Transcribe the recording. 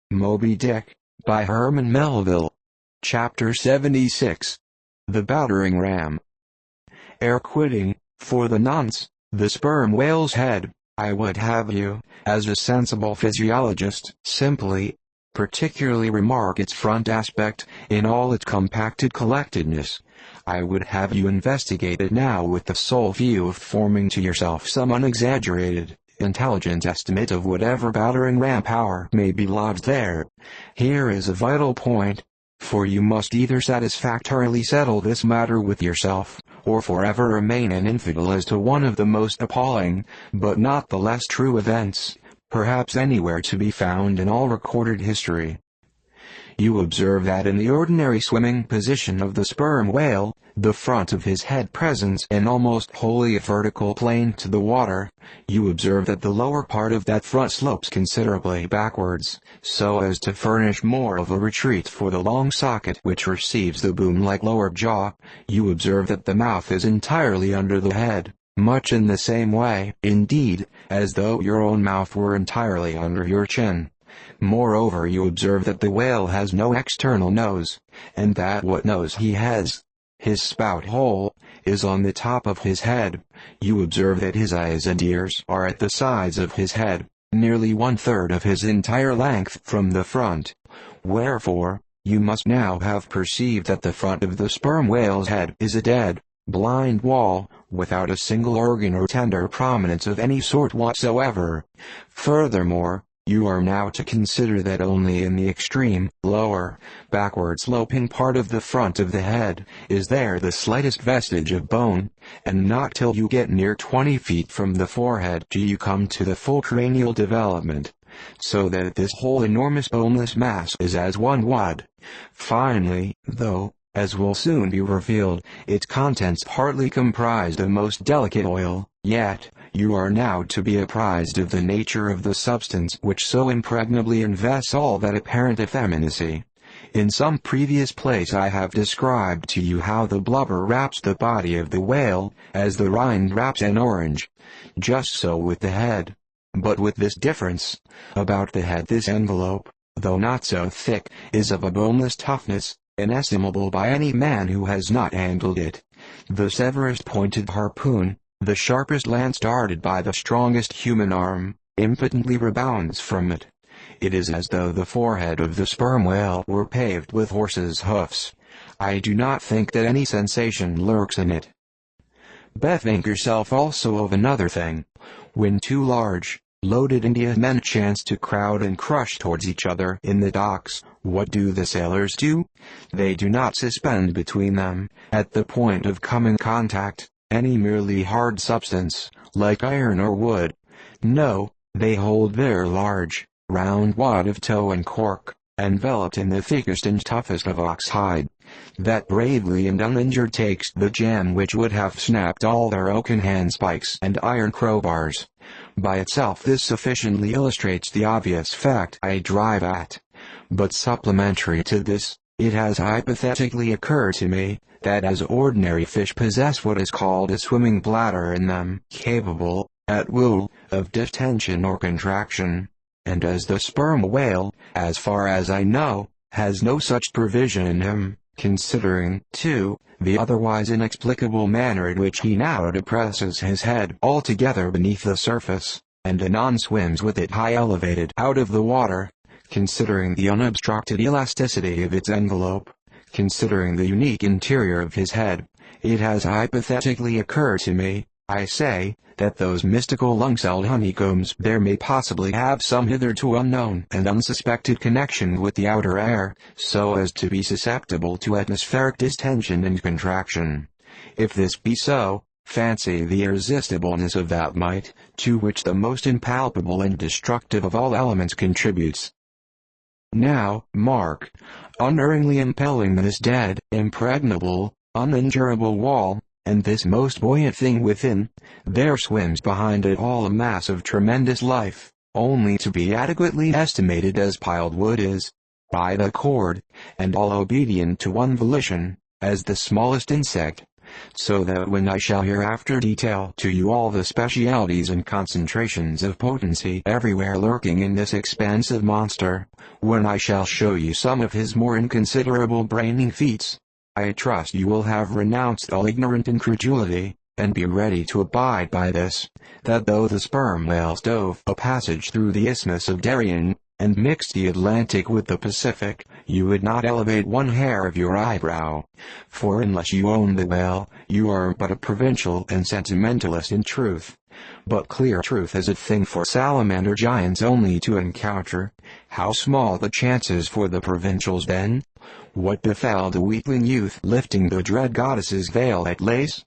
Moby-Dick, by Herman Melville. Chapter 76. The Battering-Ram. Ere quitting, for the nonce, the sperm whale's head, I would have you, as a sensible physiologist, particularly remark its front aspect, in all its compacted collectedness. I would have you investigate it now with the sole view of forming to yourself some unexaggerated, intelligent estimate of whatever battering-ram power may be lodged there. Here is a vital point, for you must either satisfactorily settle this matter with yourself, or forever remain an infidel as to one of the most appalling, but not the less true events, perhaps anywhere to be found in all recorded history. You observe that in the ordinary swimming position of the sperm whale, the front of his head presents an almost wholly vertical plane to the water. You observe that the lower part of that front slopes considerably backwards, so as to furnish more of a retreat for the long socket which receives the boom-like lower jaw. You observe that the mouth is entirely under the head, much in the same way, indeed, as though your own mouth were entirely under your chin. Moreover, you observe that the whale has no external nose, and that what nose he has, his spout hole, is on the top of his head. You observe that his eyes and ears are at the sides of his head, nearly 1/3 of his entire length from the front. Wherefore, you must now have perceived that the front of the sperm whale's head is a dead, blind wall, without a single organ or tender prominence of any sort whatsoever. Furthermore, you are now to consider that only in the extreme, lower, backward-sloping part of the front of the head is there the slightest vestige of bone, and not till you get near 20 feet from the forehead do you come to the full cranial development, so that this whole enormous boneless mass is as one wad. Finally, though, as will soon be revealed, its contents partly comprised a most delicate oil, yet, you are now to be apprised of the nature of the substance which so impregnably invests all that apparent effeminacy. In some previous place I have described to you how the blubber wraps the body of the whale, as the rind wraps an orange. Just so with the head. But with this difference, about the head this envelope, though not so thick, is of a boneless toughness, inestimable by any man who has not handled it. The severest pointed harpoon, the sharpest lance darted by the strongest human arm, impotently rebounds from it. It is as though the forehead of the sperm whale were paved with horses' hoofs. I do not think that any sensation lurks in it. Bethink yourself also of another thing. When two large, loaded Indiamen chance to crowd and crush towards each other in the docks, what do the sailors do? They do not suspend between them, at the point of coming contact, any merely hard substance, like iron or wood. No, they hold their large, round wad of tow and cork, enveloped in the thickest and toughest of ox hide, that bravely and uninjured takes the jam which would have snapped all their oaken handspikes and iron crowbars. By itself this sufficiently illustrates the obvious fact I drive at. But supplementary to this, it has hypothetically occurred to me, that as ordinary fish possess what is called a swimming bladder in them, capable, at will, of distension or contraction, and as the sperm whale, as far as I know, has no such provision in him, considering, too, the otherwise inexplicable manner in which he now depresses his head altogether beneath the surface, and anon swims with it high elevated out of the water, considering the unobstructed elasticity of its envelope, considering the unique interior of his head, it has hypothetically occurred to me, I say, that those mystical lung-celled honeycombs there may possibly have some hitherto unknown and unsuspected connection with the outer air, so as to be susceptible to atmospheric distension and contraction. If this be so, fancy the irresistibleness of that might, to which the most impalpable and destructive of all elements contributes. Now, mark, unerringly impelling this dead, impregnable, uninjurable wall, and this most buoyant thing within, there swims behind it all a mass of tremendous life, only to be adequately estimated as piled wood is, by the cord, and all obedient to one volition, as the smallest insect, so that when I shall hereafter detail to you all the specialities and concentrations of potency everywhere lurking in this expansive monster, when I shall show you some of his more inconsiderable braining feats, I trust you will have renounced all ignorant incredulity, and be ready to abide by this, that though the sperm whale stove a passage through the Isthmus of Darien, and mixed the Atlantic with the Pacific, you would not elevate one hair of your eyebrow. For unless you own the whale, you are but a provincial and sentimentalist in truth. But clear truth is a thing for salamander giants only to encounter. How small the chances for the provincials then? What befell the weakling youth lifting the dread goddess's veil at Lace?